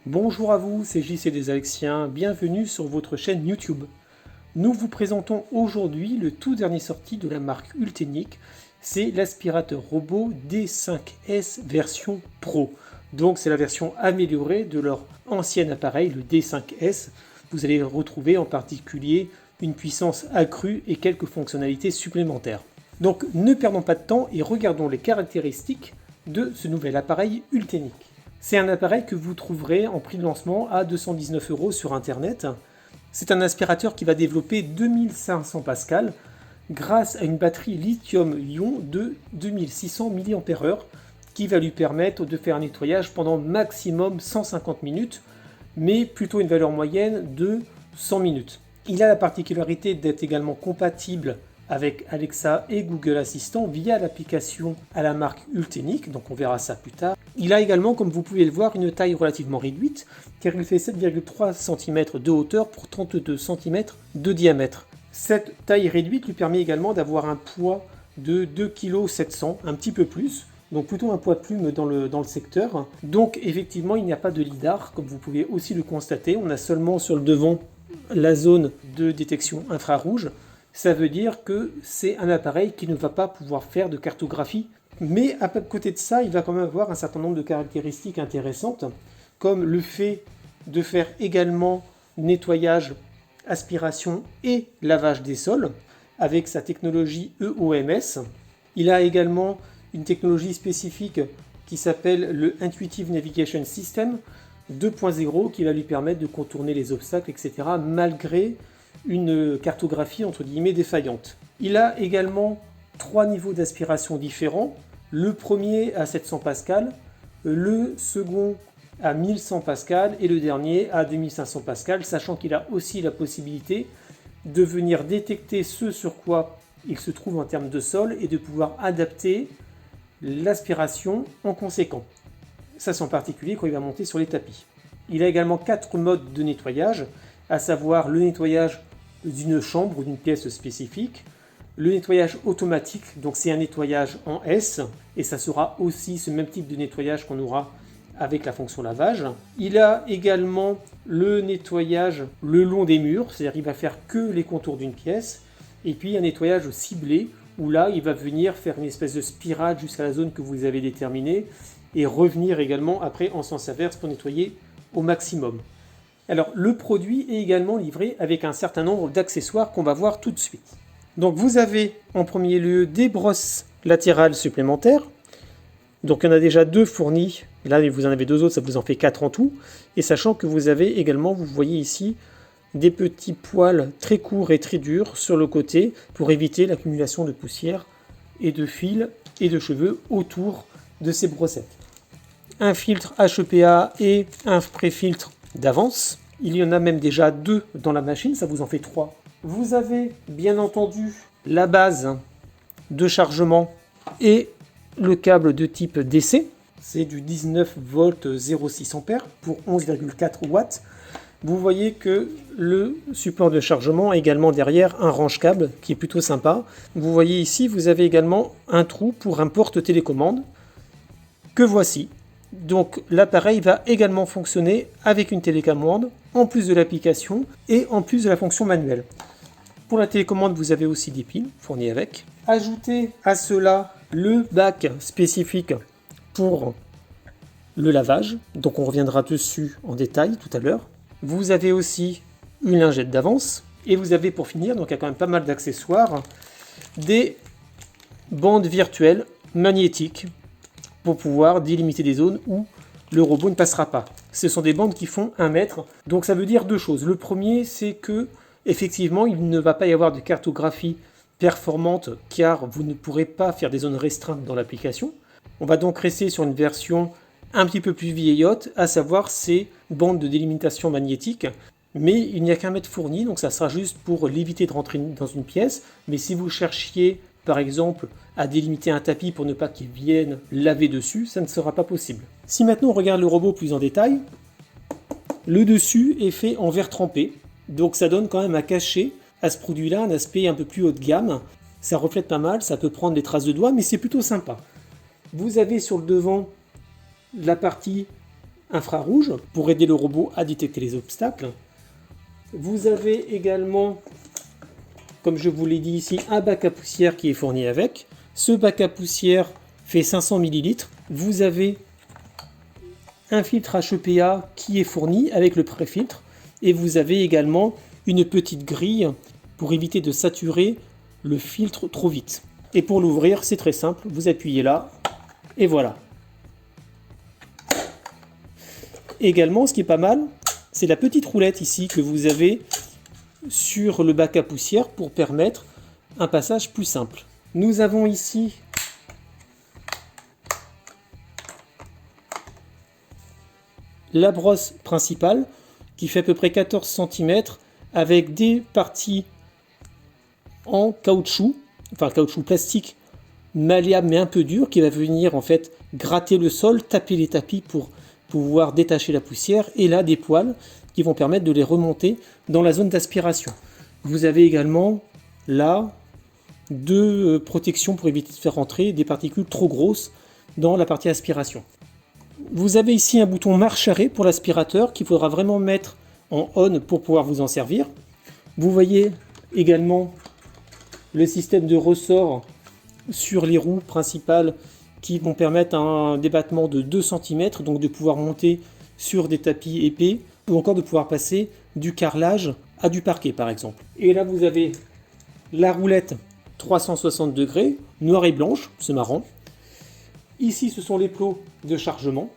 Bonjour à vous, c'est JC des Alexiens, bienvenue sur votre chaîne YouTube. Nous vous présentons aujourd'hui le tout dernier sorti de la marque Ultenic, c'est l'aspirateur robot D5S version Pro. Donc c'est la version améliorée de leur ancien appareil, le D5S. Vous allez retrouver en particulier une puissance accrue et quelques fonctionnalités supplémentaires. Donc ne perdons pas de temps et regardons les caractéristiques de ce nouvel appareil Ultenic. C'est un appareil que vous trouverez en prix de lancement à 219 € sur internet. C'est un aspirateur qui va développer 2500 pascal grâce à une batterie lithium-ion de 2600 mAh qui va lui permettre de faire un nettoyage pendant maximum 150 minutes, mais plutôt une valeur moyenne de 100 minutes. Il a la particularité d'être également compatible avec Alexa et Google Assistant via l'application à la marque Ultenic, donc on verra ça plus tard. Il a également, comme vous pouvez le voir, une taille relativement réduite, car il fait 7,3 cm de hauteur pour 32 cm de diamètre. Cette taille réduite lui permet également d'avoir un poids de 2,7 kg, un petit peu plus, donc plutôt un poids de plume dans le secteur. Donc effectivement, il n'y a pas de lidar, comme vous pouvez aussi le constater. On a seulement sur le devant la zone de détection infrarouge. Ça veut dire que c'est un appareil qui ne va pas pouvoir faire de cartographie. Mais à côté de ça, il va quand même avoir un certain nombre de caractéristiques intéressantes, comme le fait de faire également nettoyage, aspiration et lavage des sols, avec sa technologie EOMS. Il a également une technologie spécifique qui s'appelle le Intuitive Navigation System 2.0, qui va lui permettre de contourner les obstacles, etc., malgré une cartographie entre guillemets défaillante. Il a également 3 niveaux d'aspiration différents. Le premier à 700 pascal, le second à 1100 pascal et le dernier à 2500 pascal, sachant qu'il a aussi la possibilité de venir détecter ce sur quoi il se trouve en termes de sol et de pouvoir adapter l'aspiration en conséquent. Ça c'est en particulier quand il va monter sur les tapis. Il a également 4 modes de nettoyage, à savoir le nettoyage d'une chambre ou d'une pièce spécifique, le nettoyage automatique, donc c'est un nettoyage en S, et ça sera aussi ce même type de nettoyage qu'on aura avec la fonction lavage. Il a également le nettoyage le long des murs, c'est-à-dire qu'il va faire que les contours d'une pièce, et puis un nettoyage ciblé, où là il va venir faire une espèce de spirale jusqu'à la zone que vous avez déterminée, et revenir également après en sens inverse pour nettoyer au maximum. Alors le produit est également livré avec un certain nombre d'accessoires qu'on va voir tout de suite. Donc vous avez en premier lieu des brosses latérales supplémentaires. Donc il y en a déjà 2 fournies. Là vous en avez 2 autres, ça vous en fait 4 en tout. Et sachant que vous avez également, vous voyez ici, des petits poils très courts et très durs sur le côté pour éviter l'accumulation de poussière et de fils et de cheveux autour de ces brossettes. Un filtre HEPA et un pré-filtre d'avance. Il y en a même déjà 2 dans la machine, ça vous en fait 3. Vous avez bien entendu la base de chargement et le câble de type DC. C'est du 19 volts 0,6 ampères pour 11,4 watts. Vous voyez que le support de chargement a également derrière un range-câble qui est plutôt sympa. Vous voyez ici, vous avez également un trou pour un porte-télécommande que voici. Donc l'appareil va également fonctionner avec une télécommande en plus de l'application et en plus de la fonction manuelle. Pour la télécommande, vous avez aussi des piles fournies avec. Ajoutez à cela le bac spécifique pour le lavage, donc on reviendra dessus en détail tout à l'heure. Vous avez aussi une lingette d'avance et vous avez pour finir, donc il y a quand même pas mal d'accessoires, des bandes virtuelles magnétiques pour pouvoir délimiter des zones où le robot ne passera pas. Ce sont des bandes qui font 1 mètre, donc ça veut dire 2 choses. Le premier, c'est que effectivement, il ne va pas y avoir de cartographie performante car vous ne pourrez pas faire des zones restreintes dans l'application. On va donc rester sur une version un petit peu plus vieillotte, à savoir ces bandes de délimitation magnétique. Mais il n'y a qu'un mètre fourni, donc ça sera juste pour l'éviter de rentrer dans une pièce. Mais si vous cherchiez, par exemple, à délimiter un tapis pour ne pas qu'il vienne laver dessus, ça ne sera pas possible. Si maintenant on regarde le robot plus en détail, le dessus est fait en verre trempé. Donc ça donne quand même à cacher à ce produit-là un aspect un peu plus haut de gamme. Ça reflète pas mal, ça peut prendre des traces de doigts, mais c'est plutôt sympa. Vous avez sur le devant la partie infrarouge pour aider le robot à détecter les obstacles. Vous avez également, comme je vous l'ai dit ici, un bac à poussière qui est fourni avec. Ce bac à poussière fait 500 ml. Vous avez un filtre HEPA qui est fourni avec le pré-filtre. Et vous avez également une petite grille pour éviter de saturer le filtre trop vite. Et pour l'ouvrir, c'est très simple. Vous appuyez là et voilà. Également, ce qui est pas mal, c'est la petite roulette ici que vous avez sur le bac à poussière pour permettre un passage plus simple. Nous avons ici la brosse principale qui fait à peu près 14 cm avec des parties en caoutchouc, enfin caoutchouc plastique malléable mais un peu dur qui va venir en fait gratter le sol, taper les tapis pour pouvoir détacher la poussière, et là des poils qui vont permettre de les remonter dans la zone d'aspiration. Vous avez également là deux protections pour éviter de faire rentrer des particules trop grosses dans la partie aspiration. Vous avez ici un bouton marche-arrêt pour l'aspirateur qu'il faudra vraiment mettre en on pour pouvoir vous en servir. Vous voyez également le système de ressort sur les roues principales qui vont permettre un débattement de 2 cm, donc de pouvoir monter sur des tapis épais ou encore de pouvoir passer du carrelage à du parquet par exemple. Et là vous avez la roulette 360 degrés, noire et blanche, c'est marrant. Ici ce sont les plots de chargement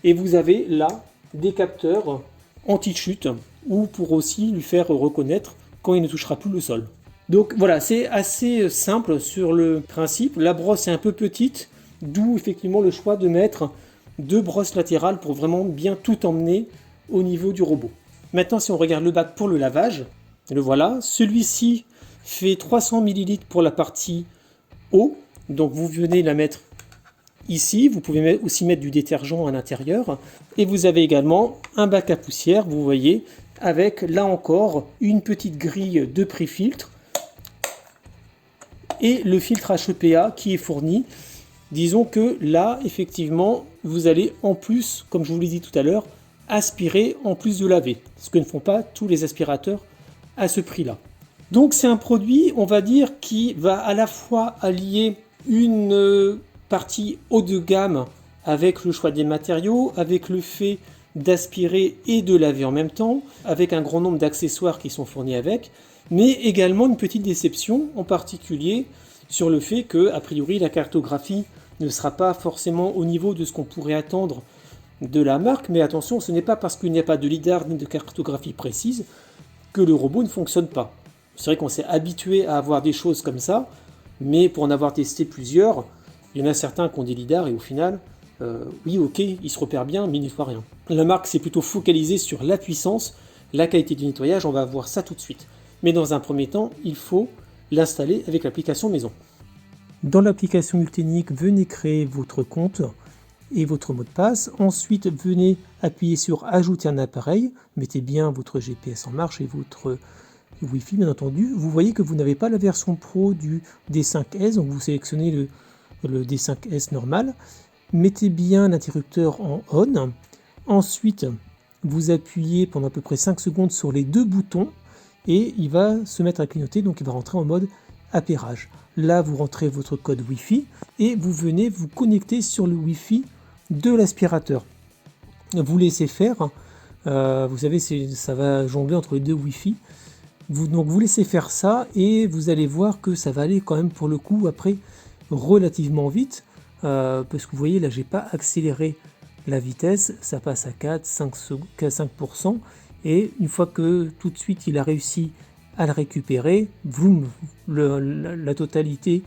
et vous avez là des capteurs anti-chute ou pour aussi lui faire reconnaître quand il ne touchera plus le sol. Donc voilà, c'est assez simple sur le principe. La brosse est un peu petite, d'où effectivement le choix de mettre deux brosses latérales pour vraiment bien tout emmener au niveau du robot. Maintenant, si on regarde le bac pour le lavage, le voilà. Celui-ci fait 300 ml pour la partie eau. Donc vous venez la mettre ici. Vous pouvez aussi mettre du détergent à l'intérieur. Et vous avez également un bac à poussière, vous voyez, avec là encore une petite grille de pré-filtre et le filtre HEPA qui est fourni. Disons que là, effectivement, vous allez en plus, comme je vous l'ai dit tout à l'heure, aspirer en plus de laver, ce que ne font pas tous les aspirateurs à ce prix-là. Donc c'est un produit, on va dire, qui va à la fois allier une partie haut de gamme avec le choix des matériaux, avec le fait d'aspirer et de laver en même temps, avec un grand nombre d'accessoires qui sont fournis avec, mais également une petite déception, en particulier sur le fait que, a priori, la cartographie ne sera pas forcément au niveau de ce qu'on pourrait attendre de la marque, mais attention, ce n'est pas parce qu'il n'y a pas de lidar ni de cartographie précise que le robot ne fonctionne pas. C'est vrai qu'on s'est habitué à avoir des choses comme ça, mais pour en avoir testé plusieurs, il y en a certains qui ont des lidars et au final, oui ok, il se repère bien, mais il ne fait rien. La marque s'est plutôt focalisée sur la puissance, la qualité du nettoyage, on va voir ça tout de suite. Mais dans un premier temps, il faut l'installer avec l'application maison. Dans l'application Ultenic, venez créer votre compte et votre mot de passe. Ensuite, venez appuyer sur Ajouter un appareil. Mettez bien votre GPS en marche et votre Wi-Fi, bien entendu. Vous voyez que vous n'avez pas la version Pro du D5S, donc vous sélectionnez le D5S normal. Mettez bien l'interrupteur en on. Ensuite, vous appuyez pendant à peu près 5 secondes sur les deux boutons et il va se mettre à clignoter, donc il va rentrer en mode appairage. Là, vous rentrez votre code Wi-Fi et vous venez vous connecter sur le Wi-Fi de l'aspirateur. Vous laissez faire, vous savez, ça va jongler entre les deux Wi-Fi. Donc vous laissez faire ça et vous allez voir que ça va aller quand même pour le coup après relativement vite. Parce que vous voyez là, j'ai pas accéléré la vitesse, ça passe à 4-5%. Et une fois que tout de suite il a réussi à le récupérer, boum, la totalité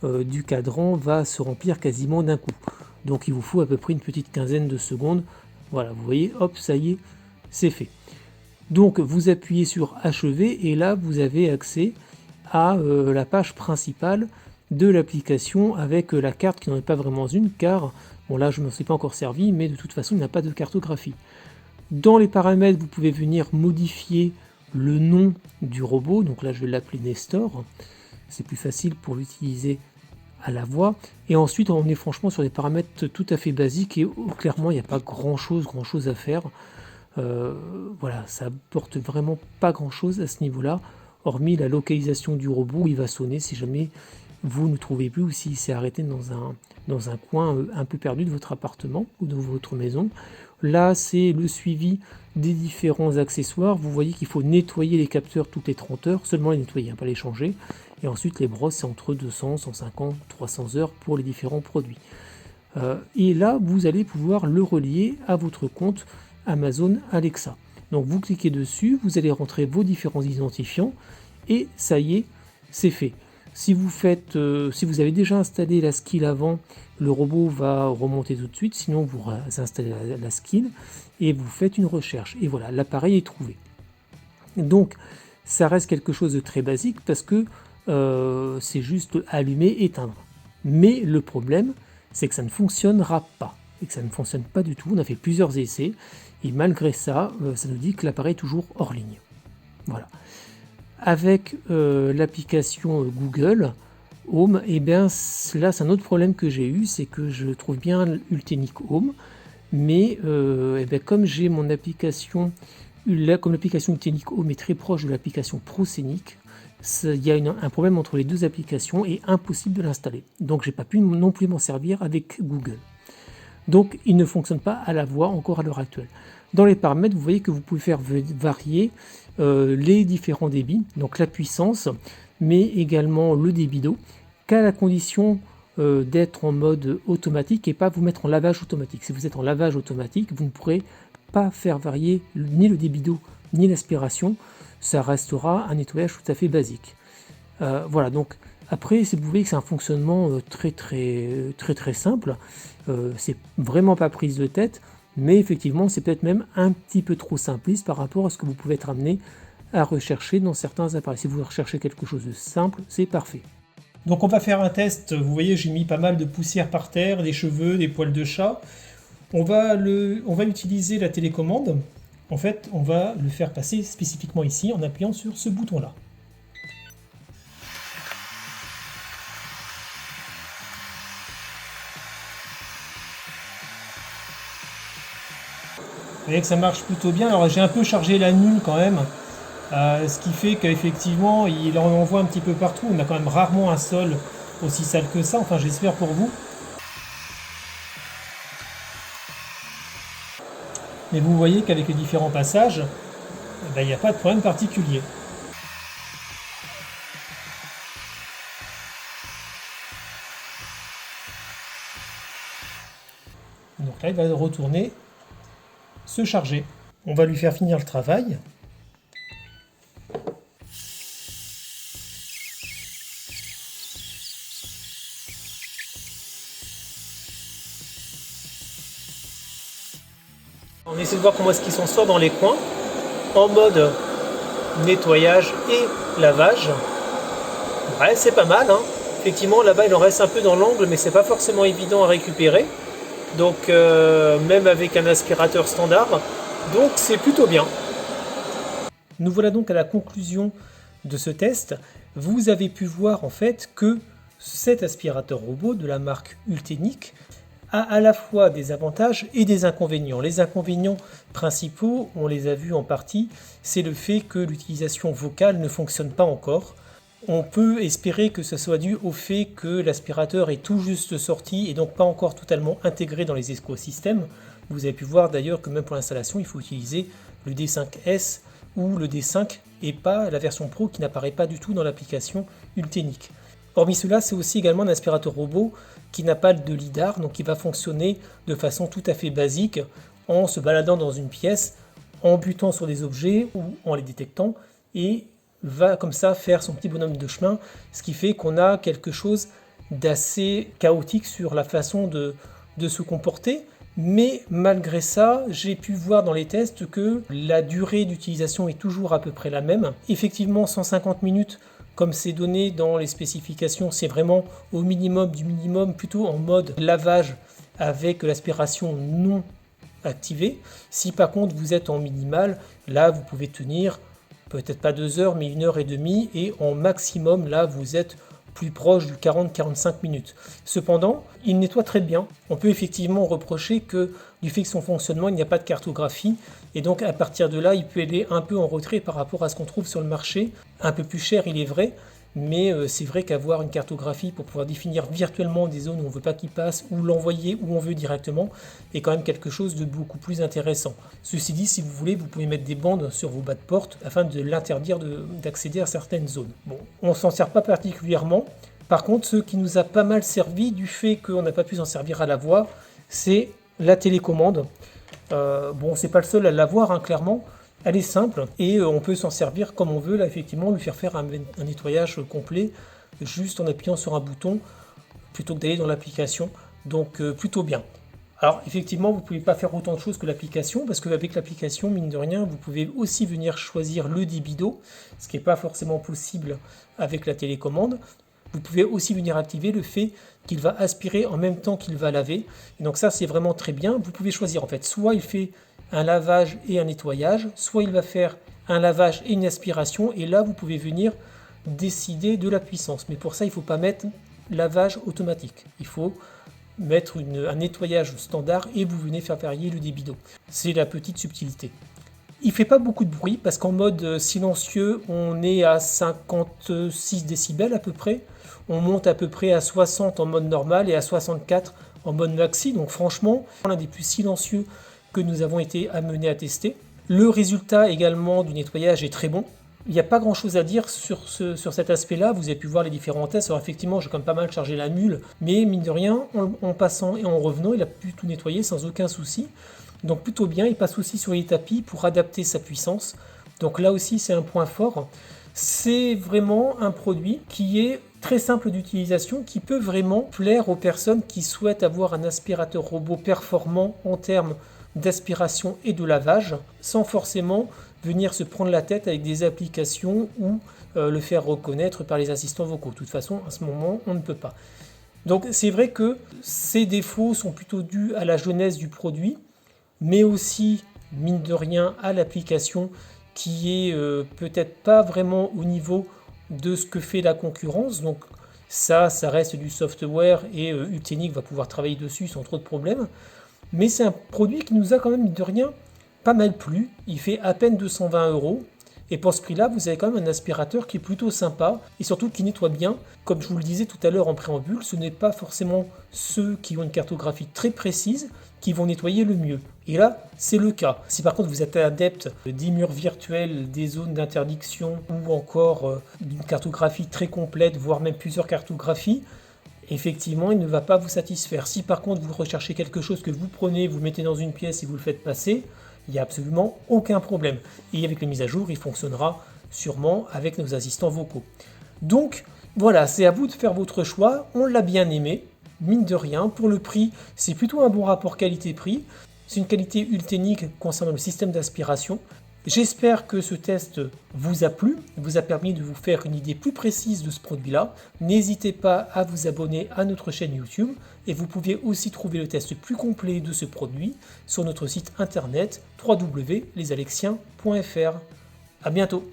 du cadran va se remplir quasiment d'un coup. Donc il vous faut à peu près une petite quinzaine de secondes. Voilà, vous voyez, hop, ça y est, c'est fait. Donc vous appuyez sur achever et là vous avez accès à la page principale de l'application avec la carte qui n'en est pas vraiment une car, bon là je ne m'en suis pas encore servi, mais de toute façon il n'y a pas de cartographie. Dans les paramètres, vous pouvez venir modifier le nom du robot. Donc là, je vais l'appeler Nestor. C'est plus facile pour l'utiliser à la voix. Et ensuite, on est franchement sur des paramètres tout à fait basiques et clairement, il n'y a pas grand chose à faire. Voilà, ça apporte vraiment pas grand chose à ce niveau-là, hormis la localisation du robot où il va sonner si jamais vous ne trouvez plus ou s'il s'est arrêté dans un coin un peu perdu de votre appartement ou de votre maison. Là, c'est le suivi des différents accessoires. Vous voyez qu'il faut nettoyer les capteurs toutes les 30 heures, seulement les nettoyer, pas les changer. Et ensuite, les brosses, c'est entre 200, 150, 300 heures pour les différents produits. Et là, vous allez pouvoir le relier à votre compte Amazon Alexa. Donc, vous cliquez dessus, vous allez rentrer vos différents identifiants et ça y est, c'est fait. Si vous avez déjà installé la skill avant, le robot va remonter tout de suite, sinon vous installez la skill et vous faites une recherche. Et voilà, l'appareil est trouvé. Donc, ça reste quelque chose de très basique parce que c'est juste allumer, éteindre. Mais le problème, c'est que ça ne fonctionnera pas. Et que ça ne fonctionne pas du tout. On a fait plusieurs essais et malgré ça, ça nous dit que l'appareil est toujours hors ligne. Voilà. Avec l'application Google Home, et bien là c'est un autre problème que j'ai eu, c'est que je trouve bien Ultenic Home, mais comme j'ai mon application, comme l'application Ultenic Home est très proche de l'application ProScenic, il y a un problème entre les deux applications et impossible de l'installer. Donc j'ai pas pu non plus m'en servir avec Google. Donc il ne fonctionne pas à la voix encore à l'heure actuelle. Dans les paramètres, vous voyez que vous pouvez faire varier les différents débits, donc la puissance, mais également le débit d'eau, qu'à la condition d'être en mode automatique et pas vous mettre en lavage automatique. Si vous êtes en lavage automatique, vous ne pourrez pas faire varier ni le débit d'eau ni l'aspiration, ça restera un nettoyage tout à fait basique. Voilà, donc après, vous voyez que c'est un fonctionnement très simple, c'est vraiment pas prise de tête, mais effectivement c'est peut-être même un petit peu trop simpliste par rapport à ce que vous pouvez être amené à rechercher dans certains appareils. Si vous recherchez quelque chose de simple, c'est parfait. Donc on va faire un test. Vous voyez, j'ai mis pas mal de poussière par terre, des cheveux, des poils de chat. On va utiliser la télécommande. En fait, on va le faire passer spécifiquement ici en appuyant sur ce bouton-là. Vous voyez que ça marche plutôt bien. Alors j'ai un peu chargé la nulle quand même. Ce qui fait qu'effectivement il en envoie un petit peu partout. On a quand même rarement un sol aussi sale que ça, enfin j'espère pour vous. Mais vous voyez qu'avec les différents passages, il n'y a pas de problème particulier. Donc là il va retourner se charger. On va lui faire finir le travail. On essaie de voir comment est-ce qu'il s'en sort dans les coins, en mode nettoyage et lavage. Ouais, c'est pas mal, hein. Effectivement, là-bas, il en reste un peu dans l'angle, mais c'est pas forcément évident à récupérer. Donc, même avec un aspirateur standard, donc c'est plutôt bien. Nous voilà donc à la conclusion de ce test. Vous avez pu voir en fait que cet aspirateur robot de la marque Ultenic a à la fois des avantages et des inconvénients. Les inconvénients principaux, on les a vus en partie, c'est le fait que l'utilisation vocale ne fonctionne pas encore. On peut espérer que ce soit dû au fait que l'aspirateur est tout juste sorti et donc pas encore totalement intégré dans les écosystèmes. Vous avez pu voir d'ailleurs que même pour l'installation, il faut utiliser le D5S ou le D5 et pas la version Pro qui n'apparaît pas du tout dans l'application Ultenic. Hormis cela, c'est aussi également un aspirateur robot qui n'a pas de lidar, donc qui va fonctionner de façon tout à fait basique en se baladant dans une pièce, en butant sur des objets ou en les détectant et va comme ça faire son petit bonhomme de chemin, ce qui fait qu'on a quelque chose d'assez chaotique sur la façon de se comporter. Mais malgré ça, j'ai pu voir dans les tests que la durée d'utilisation est toujours à peu près la même. Effectivement, 150 minutes, comme c'est donné dans les spécifications, c'est vraiment au minimum du minimum, plutôt en mode lavage avec l'aspiration non activée. Si par contre vous êtes en minimal, là vous pouvez tenir peut-être pas 2 heures, mais 1 heure et demie, et en maximum, là, vous êtes plus proche du 40-45 minutes. Cependant, il nettoie très bien. On peut effectivement reprocher que du fait que son fonctionnement, il n'y a pas de cartographie, et donc à partir de là, il peut aller un peu en retrait par rapport à ce qu'on trouve sur le marché, un peu plus cher, il est vrai, mais c'est vrai qu'avoir une cartographie pour pouvoir définir virtuellement des zones où on ne veut pas qu'il passe ou l'envoyer où on veut directement est quand même quelque chose de beaucoup plus intéressant. Ceci dit, si vous voulez, vous pouvez mettre des bandes sur vos bas de porte afin de l'interdire d'accéder à certaines zones. Bon, on ne s'en sert pas particulièrement. Par contre, ce qui nous a pas mal servi du fait qu'on n'a pas pu s'en servir à l'avoir, c'est la télécommande. Bon, c'est pas le seul à l'avoir, hein, clairement. Elle est simple et on peut s'en servir comme on veut, là effectivement, lui faire un nettoyage complet juste en appuyant sur un bouton plutôt que d'aller dans l'application, donc plutôt bien. Alors effectivement, vous ne pouvez pas faire autant de choses que l'application, parce qu'avec l'application, mine de rien, vous pouvez aussi venir choisir le débit d'eau, ce qui n'est pas forcément possible avec la télécommande. Vous pouvez aussi venir activer le fait qu'il va aspirer en même temps qu'il va laver. Et donc ça, c'est vraiment très bien. Vous pouvez choisir en fait, soit il fait un lavage et un nettoyage, soit il va faire un lavage et une aspiration, et là vous pouvez venir décider de la puissance. Mais pour ça, il ne faut pas mettre lavage automatique. Il faut mettre un nettoyage standard et vous venez faire varier le débit d'eau. C'est la petite subtilité. Il ne fait pas beaucoup de bruit parce qu'en mode silencieux, on est à 56 décibels à peu près. On monte à peu près à 60 en mode normal et à 64 en mode maxi. Donc franchement, l'un des plus silencieux que nous avons été amenés à tester. Le résultat également du nettoyage est très bon. Il n'y a pas grand chose à dire sur cet aspect-là. Vous avez pu voir les différents tests. Alors effectivement, j'ai quand même pas mal chargé la mule, mais mine de rien, en passant et en revenant, il a pu tout nettoyer sans aucun souci. Donc plutôt bien, il passe aussi sur les tapis pour adapter sa puissance. Donc là aussi, c'est un point fort. C'est vraiment un produit qui est très simple d'utilisation, qui peut vraiment plaire aux personnes qui souhaitent avoir un aspirateur robot performant en termes d'aspiration et de lavage, sans forcément venir se prendre la tête avec des applications ou le faire reconnaître par les assistants vocaux. De toute façon, à ce moment, on ne peut pas. Donc c'est vrai que ces défauts sont plutôt dus à la jeunesse du produit, mais aussi, mine de rien, à l'application qui est peut-être pas vraiment au niveau de ce que fait la concurrence. Donc ça reste du software et Ultenic va pouvoir travailler dessus sans trop de problèmes. Mais c'est un produit qui nous a quand même, mine de rien, pas mal plu. Il fait à peine 220 €. Et pour ce prix-là, vous avez quand même un aspirateur qui est plutôt sympa et surtout qui nettoie bien. Comme je vous le disais tout à l'heure en préambule, ce n'est pas forcément ceux qui ont une cartographie très précise qui vont nettoyer le mieux. Et là, c'est le cas. Si par contre vous êtes adepte des murs virtuels, des zones d'interdiction ou encore d'une cartographie très complète, voire même plusieurs cartographies, effectivement, il ne va pas vous satisfaire. Si par contre vous recherchez quelque chose que vous prenez, vous mettez dans une pièce et vous le faites passer, il n'y a absolument aucun problème. Et avec les mises à jour, il fonctionnera sûrement avec nos assistants vocaux. Donc voilà, c'est à vous de faire votre choix. On l'a bien aimé, mine de rien. Pour le prix, c'est plutôt un bon rapport qualité-prix. C'est une qualité Ultenic concernant le système d'aspiration. J'espère que ce test vous a plu, vous a permis de vous faire une idée plus précise de ce produit-là. N'hésitez pas à vous abonner à notre chaîne YouTube et vous pouvez aussi trouver le test plus complet de ce produit sur notre site internet www.lesalexiens.fr. À bientôt.